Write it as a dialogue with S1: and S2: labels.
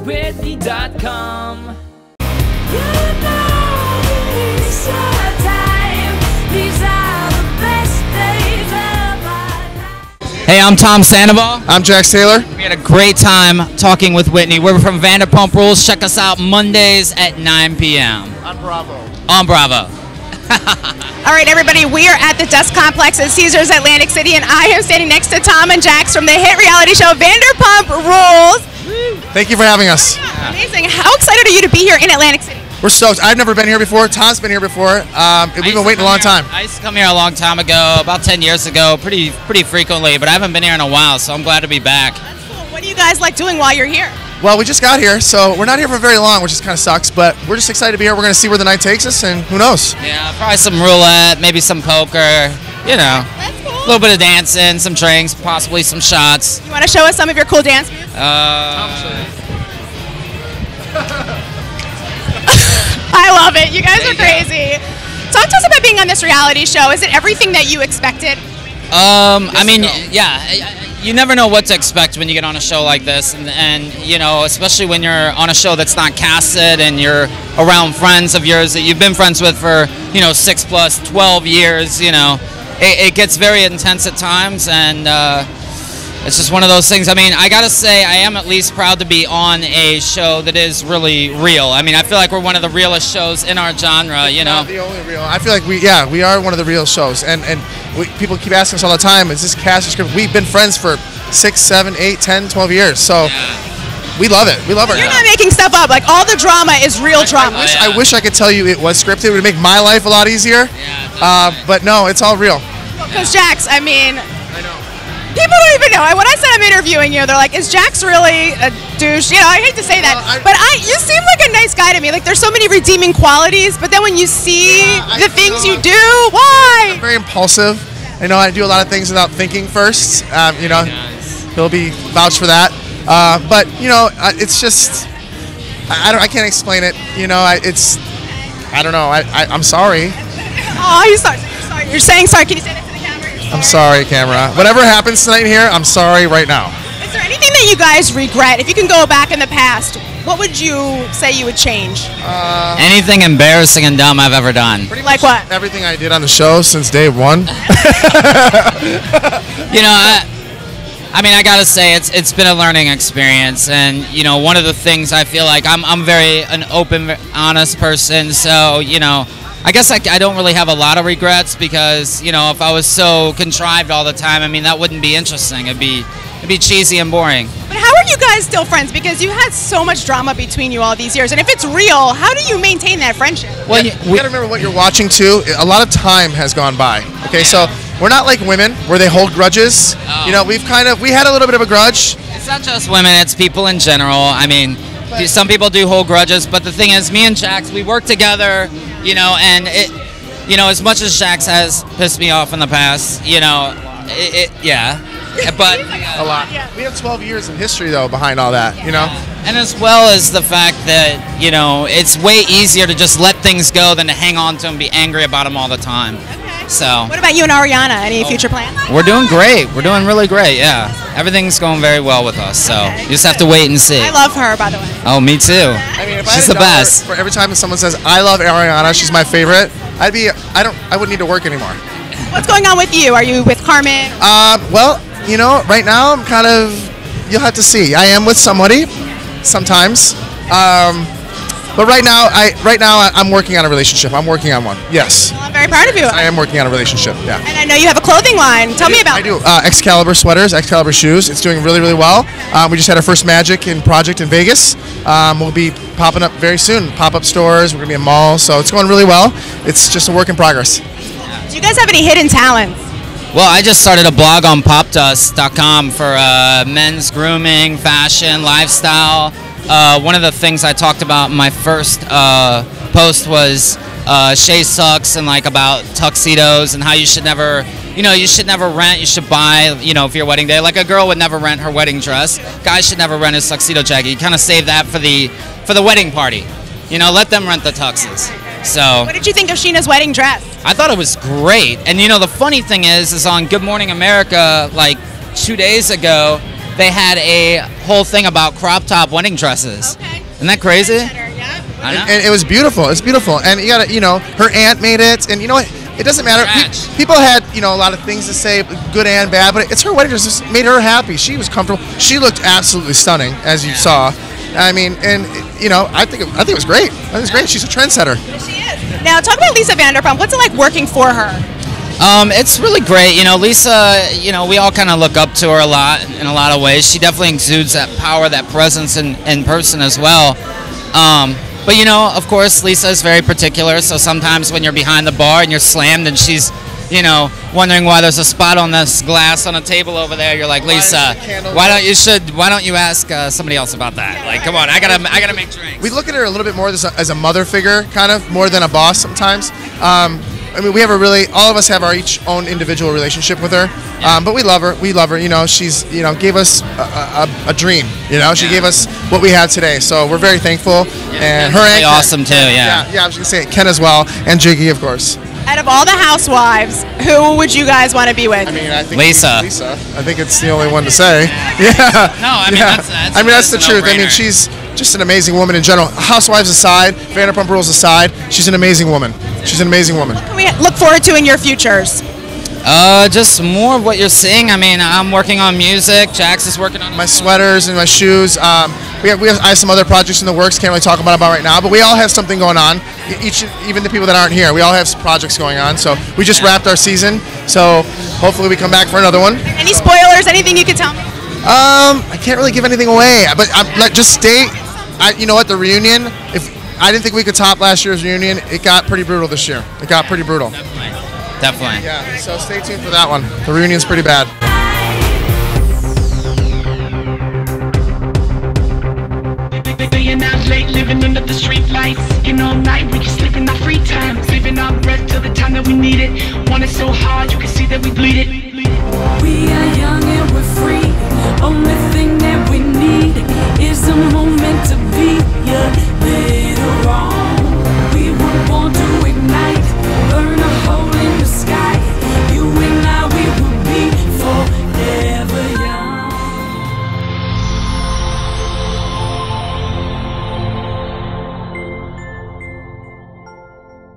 S1: GoToWhitney.com.
S2: Hey, I'm Tom Sandoval.
S3: I'm Jax Taylor.
S2: We had a great time talking with Whitney. We're from Vanderpump Rules. Check us out Mondays at 9 p.m.
S3: On Bravo.
S2: On Bravo.
S4: All right, everybody, we are at the Dusk Complex at Caesars Atlantic City, and I am standing next to Tom and Jax from the hit reality show Vanderpump Rules.
S3: Thank you for having us.
S4: Amazing. How excited are you to be here in Atlantic City?
S3: We're stoked. I've never been here before. Tom's been here before. We've been waiting a long time.
S2: I used to come here a long time ago, about 10 years ago, pretty frequently, but I haven't been here in a while, so I'm glad to be back.
S4: That's cool. What do you guys like doing while you're here?
S3: Well, we just got here, so we're not here for very long, which just kind of sucks, but we're just excited to be here. We're going to see where the night takes us, and who knows?
S2: Yeah, probably some roulette, maybe some poker, you know.
S4: That's cool.
S2: A little bit of dancing, some drinks, possibly some shots.
S4: You want to show us some of your cool dance moves? I love it. You guys are crazy. Talk to us about being on this reality show. Is it everything that you expected?
S2: I mean, yeah, you never know what to expect when you get on a show like this, and you know, especially when you're on a show that's not casted and you're around friends of yours that you've been friends with for, you know, 6 plus 12 years. You know, it gets very intense at times, and it's just one of those things. I mean, I gotta say, I am at least proud to be on a show that is really real. I mean, I feel like we're one of the realest shows in our genre, you know.
S3: Not the only real. I feel like we are one of the real shows, and people keep asking us all the time, is this cast or script? We've been friends for 6, 7, 8, 10, 12 years, so we love it. We love it.
S4: You're not making stuff up. Like, all the drama is real drama.
S3: I wish I could tell you it was scripted. It would make my life a lot easier. Yeah, but no, it's all real.
S4: Because Jax, I mean,
S3: I know.
S4: people don't even know. When I said I'm interviewing you, they're like, is Jax really a douche? You know, I hate to say that, but you seem like a nice guy to me. Like, there's so many redeeming qualities, but then when you see the things you do, why?
S3: I'm very impulsive. I know I do a lot of things without thinking first. You know, he'll be vouched for that. But you know, it's just I can't explain it. You know, I don't know. I'm sorry.
S4: Oh, you're sorry. You're saying sorry. Can you say that to the camera?
S3: I'm sorry, camera. Whatever happens tonight here, I'm sorry right now.
S4: Is there anything that you guys regret? If you can go back in the past, what would you say you would change?
S2: Anything embarrassing and dumb I've ever done.
S4: Like what?
S3: Everything I did on the show since day one.
S2: You know, I mean, I gotta say, it's been a learning experience, and you know, one of the things I feel like I'm very an open, honest person, so you know, I guess I don't really have a lot of regrets, because you know, if I was so contrived all the time, I mean, that wouldn't be interesting. It'd be cheesy and boring.
S4: But how are you guys still friends? Because you had so much drama between you all these years, and if it's real, how do you maintain that friendship?
S3: Well, you gotta remember what you're watching too. A lot of time has gone by. Okay, so we're not like women where they hold grudges. Oh. You know, we had a little bit of a grudge.
S2: It's not just women; it's people in general. I mean, some people do hold grudges, but the thing is, me and Jax, we work together. You know, and you know, as much as Jax has pissed me off in the past, you know, but
S3: a lot. We have 12 years of history though behind all that, you know.
S2: And as well as the fact that, you know, it's way easier to just let things go than to hang on to them and be angry about them all the time. Okay. So.
S4: What about you and ARIANA? Any future plans?
S2: We're doing great. We're doing really great. Yeah, everything's going very well with us. So you just have to wait and see.
S4: I love her, by the way.
S2: Oh, me too.
S3: I mean, if
S2: she's the best.
S3: For every time someone says I love ARIANA, she's my favorite, I wouldn't need to work anymore.
S4: What's going on with you? Are you with Carmen?
S3: Well, you know, right now I'm kind of, you'll have to see. I am with somebody sometimes. But right now I'm working on a relationship. I'm working on one. Yes.
S4: Well, I'm very proud of you.
S3: I am working on a relationship. Yeah.
S4: And I know you have a clothing line. Tell me about it.
S3: I do. XCALIBUR sweaters, XCALIBUR shoes. It's doing really, really well. We just had our first Magic project in Vegas. We'll be popping up very soon. Pop-up stores. We're gonna be in malls. So it's going really well. It's just a work in progress.
S4: Do you guys have any hidden talents?
S2: Well, I just started a blog on popdust.com for men's grooming, fashion, lifestyle. One of the things I talked about in my first post was Shay sucks, and like about tuxedos and how you should never, you should never rent. You should buy, for your wedding day. Like a girl would never rent her wedding dress. Guys should never rent his tuxedo jacket. You kind of save that for the wedding party. Let them rent the tuxes. So.
S4: What did you think of SCHEANA'S wedding dress?
S2: I thought it was great. And the funny thing is on Good Morning America, like 2 days ago, they had a whole thing about crop top wedding dresses.
S4: Okay.
S2: Isn't that crazy?
S4: Yeah.
S2: I know.
S3: And it was beautiful. It's beautiful. And you gotta, you know, her aunt made it, and you know what? It doesn't matter. People had, you know, a lot of things to say, good and bad, but it's her wedding dress. Just made her happy. She was comfortable. She looked absolutely stunning, as you saw. I mean, and you know, I think it was great. I think it was great. She's a trendsetter.
S4: She is. Now, talk about Lisa Vanderpump. What's it like working for her?
S2: It's really great. You know, Lisa, you know, we all kind of look up to her a lot in a lot of ways. She definitely exudes that power, that presence in person as well. But, you know, of course, Lisa is very particular. So sometimes when you're behind the bar and you're slammed and she's, you know, wondering why there's a spot on this glass on a table over there, you're like, Lisa, why don't you ask somebody else about that? Like, come on, I gotta make drinks.
S3: We look at her a little bit more as a mother figure, kind of, more than a boss sometimes. I mean, we have all of us have our each own individual relationship with her, but we love her. We love her. You know, she's, you know, gave us a dream. You know, she gave us what we have today. So we're very thankful. And her
S2: really awesome too. Yeah.
S3: I was gonna say Ken as well, and Jiggy, of course.
S4: Out of all the housewives, who would you guys want to be with?
S3: I mean, I think
S2: Lisa.
S3: Lisa. I think it's the only one to say. Yeah.
S2: No, I mean
S3: that's the truth. I mean, she's just an amazing woman in general. Housewives aside, Vanderpump Rules aside, she's an amazing woman. She's an amazing woman.
S4: What can we look forward to in your futures?
S2: Just more of what you're seeing. I mean, I'm working on music. Jax is working on
S3: my sweaters and my shoes. I have some other projects in the works. Can't really talk about right now, but we all have something going on. Even the people that aren't here, we all have some projects going on. So we just wrapped our season. So hopefully we come back for another one.
S4: Any spoilers? Anything you could tell me?
S3: I can't really give anything away, but just stay. You know what? The reunion. I didn't think we could top last year's reunion. It got pretty brutal this year. It got pretty brutal.
S2: Definitely.
S3: Yeah, so stay tuned for that one. The reunion's pretty bad.
S1: Staying out late, living under the street lights. Working all night, we can sleep in our free time. Saving our breath till the time that we need it. Want it so hard, you can see that we bleed it.